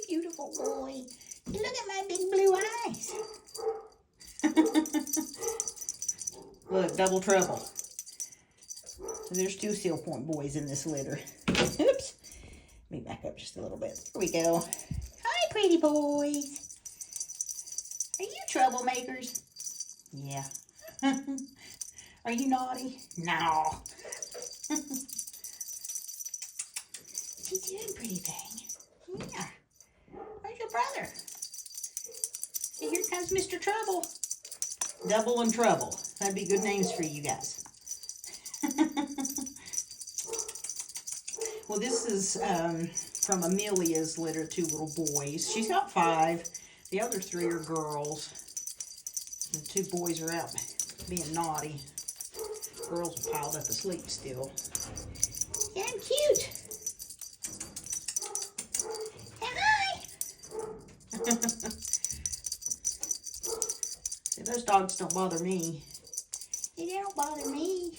beautiful boy. Look at my big blue eyes. Look, double trouble. So there's 2 Seal Point boys in this litter. Oops. Let me back up just a little bit. There we go. Hi, pretty boys. Are you troublemakers? Yeah. Are you naughty? No. What's he doing, pretty thing? Yeah. Where's your brother? Hey, here comes Mr. Trouble. Double and Trouble. That'd be good names for you guys. Well, this is from Amelia's litter, 2 little boys. She's got 5. The other 3 are girls. The 2 boys are out being naughty. Girls are piled up asleep still. Yeah, I'm cute. Say hi. See, those dogs don't bother me. They don't bother me.